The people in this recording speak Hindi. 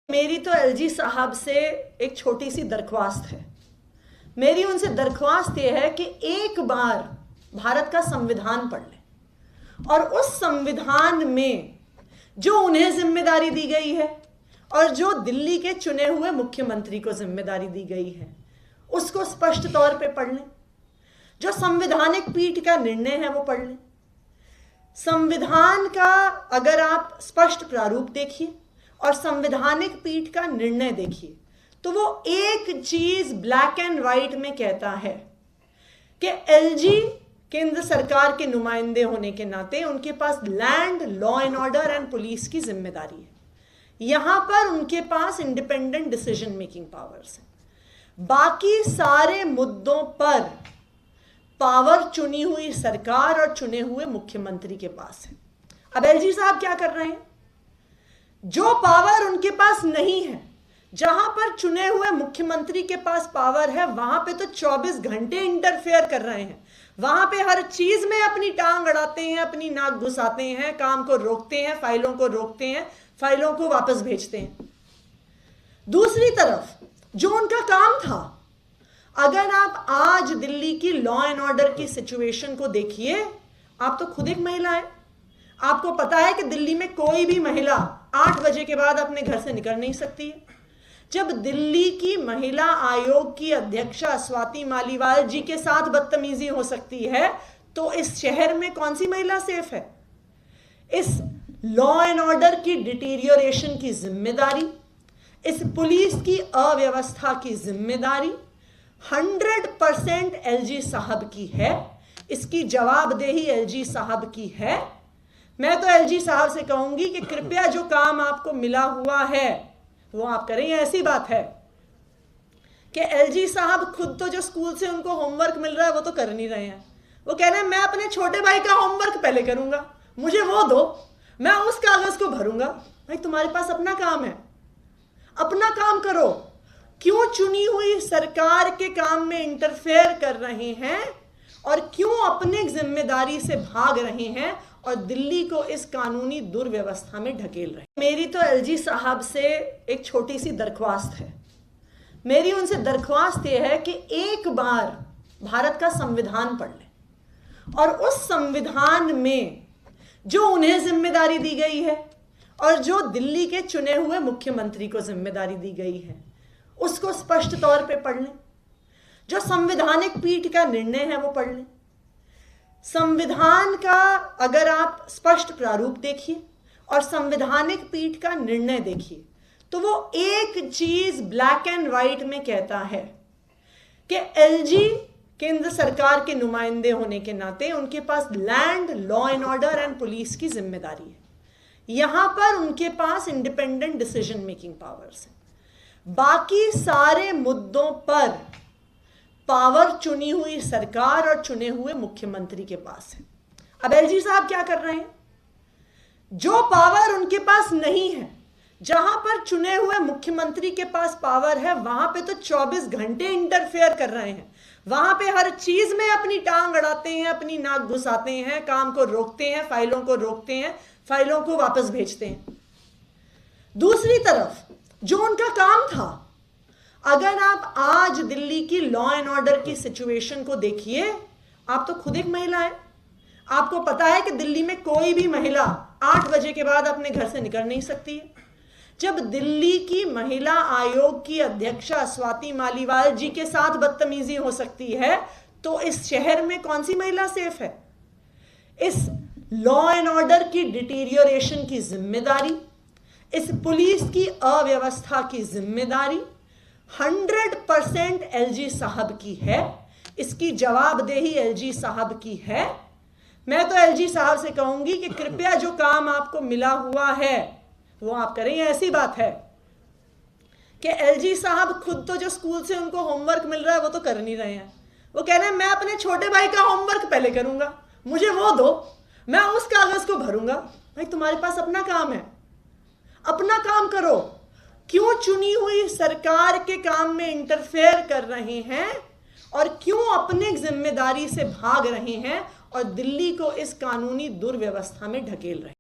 मेरी तो एलजी साहब से एक छोटी सी दरख्वास्त है। मेरी उनसे दरख्वास्त यह है कि एक बार भारत का संविधान पढ़ लें और उस संविधान में जो उन्हें जिम्मेदारी दी गई है और जो दिल्ली के चुने हुए मुख्यमंत्री को जिम्मेदारी दी गई है उसको स्पष्ट तौर पे पढ़ लें। जो संवैधानिक पीठ का निर्णय है वो पढ़ लें। संविधान का अगर आप स्पष्ट प्रारूप देखिए और संवैधानिक पीठ का निर्णय देखिए तो वो एक चीज ब्लैक एंड व्हाइट में कहता है कि एलजी केंद्र सरकार के नुमाइंदे होने के नाते उनके पास land, law and order and police की जिम्मेदारी है। यहां पर उनके पास इंडिपेंडेंट डिसीजन मेकिंग पावर्स है। बाकी सारे मुद्दों पर पावर चुनी हुई सरकार और चुने हुए मुख्यमंत्री के पास है। अब एलजी साहब क्या कर रहे हैं? जो पावर उनके पास नहीं है, जहां पर चुने हुए मुख्यमंत्री के पास पावर है वहां पे तो 24 घंटे इंटरफेयर कर रहे हैं। वहां पे हर चीज में अपनी टांग अड़ाते हैं, अपनी नाक घुसाते हैं, काम को रोकते हैं, फाइलों को रोकते हैं, फाइलों को वापस भेजते हैं। दूसरी तरफ जो उनका काम था, अगर आप आज दिल्ली की लॉ एंड ऑर्डर की सिचुएशन को देखिए, आप तो खुद एक महिला है। आपको पता है कि दिल्ली में कोई भी महिला 8 बजे के बाद अपने घर से निकल नहीं सकती है। जब दिल्ली की महिला आयोग की अध्यक्षा स्वाति मालीवाल जी के साथ बदतमीजी हो सकती है तो इस शहर में कौन सी महिला सेफ है? इस लॉ एंड ऑर्डर की डिटीरियोरेशन की जिम्मेदारी, इस पुलिस की अव्यवस्था की जिम्मेदारी 100% एलजी साहब की है। इसकी जवाबदेही एलजी साहब की है। मैं तो एलजी साहब से कहूंगी कि कृपया जो काम आपको मिला हुआ है वो आप करें। ऐसी बात है कि एलजी साहब खुद तो जो स्कूल से उनको होमवर्क मिल रहा है वो तो कर नहीं रहे हैं। वो कह रहे हैं मैं अपने छोटे भाई का होमवर्क पहले करूंगा, मुझे वो दो, मैं उस कागज को भरूंगा। भाई तुम्हारे पास अपना काम है, अपना काम करो। क्यों चुनी हुई सरकार के काम में इंटरफेयर कर रहे हैं और क्यों अपने जिम्मेदारी से भाग रहे हैं और दिल्ली को इस कानूनी दुर्व्यवस्था में ढकेल रहे हैं? मेरी तो एलजी साहब से एक छोटी सी दरख्वास्त है। मेरी उनसे दरख्वास्त यह है कि एक बार भारत का संविधान पढ़ लें और उस संविधान में जो उन्हें जिम्मेदारी दी गई है और जो दिल्ली के चुने हुए मुख्यमंत्री को जिम्मेदारी दी गई है उसको स्पष्ट तौर पे पढ़ लें। जो संवैधानिक पीठ का निर्णय है वो पढ़ लें। संविधान का अगर आप स्पष्ट प्रारूप देखिए और संवैधानिक पीठ का निर्णय देखिए तो वो एक चीज ब्लैक एंड व्हाइट में कहता है कि एलजी केंद्र सरकार के नुमाइंदे होने के नाते उनके पास land, law and order and police की जिम्मेदारी है। यहां पर उनके पास इंडिपेंडेंट डिसीजन मेकिंग पावर्स है। बाकी सारे मुद्दों पर पावर चुनी हुई सरकार और चुने हुए मुख्यमंत्री के पास है। अब एलजी साहब क्या कर रहे हैं? जो पावर उनके पास नहीं है, जहां पर चुने हुए मुख्यमंत्री के पास पावर है वहां पे तो 24 घंटे इंटरफेयर कर रहे हैं। वहां पे हर चीज में अपनी टांग अड़ाते हैं, अपनी नाक घुसाते हैं, काम को रोकते हैं, फाइलों को रोकते हैं, फाइलों को वापस भेजते हैं। दूसरी तरफ जो उनका काम था, अगर आप आज दिल्ली की लॉ एंड ऑर्डर की सिचुएशन को देखिए, आप तो खुद एक महिला है। आपको पता है कि दिल्ली में कोई भी महिला 8 बजे के बाद अपने घर से निकल नहीं सकती है। जब दिल्ली की महिला आयोग की अध्यक्षा स्वाति मालीवाल जी के साथ बदतमीजी हो सकती है तो इस शहर में कौन सी महिला सेफ है? इस लॉ एंड ऑर्डर की डिटीरियोरेशन की जिम्मेदारी, इस पुलिस की अव्यवस्था की जिम्मेदारी 100% एलजी साहब की है। इसकी जवाबदेही एलजी साहब की है। मैं तो एलजी साहब से कहूंगी कि कृपया जो काम आपको मिला हुआ है वो आप करें। ऐसी बात है कि एलजी साहब खुद तो जो स्कूल से उनको होमवर्क मिल रहा है वो तो कर नहीं रहे हैं। वो कह रहे हैं मैं अपने छोटे भाई का होमवर्क पहले करूंगा, मुझे वो दो, मैं उस कागज को भरूंगा। भाई तुम्हारे पास अपना काम है, अपना काम करो। क्यों चुनी हुई सरकार के काम में इंटरफेयर कर रहे हैं और क्यों अपने जिम्मेदारी से भाग रहे हैं और दिल्ली को इस कानूनी दुर्व्यवस्था में ढकेल रहे हैं?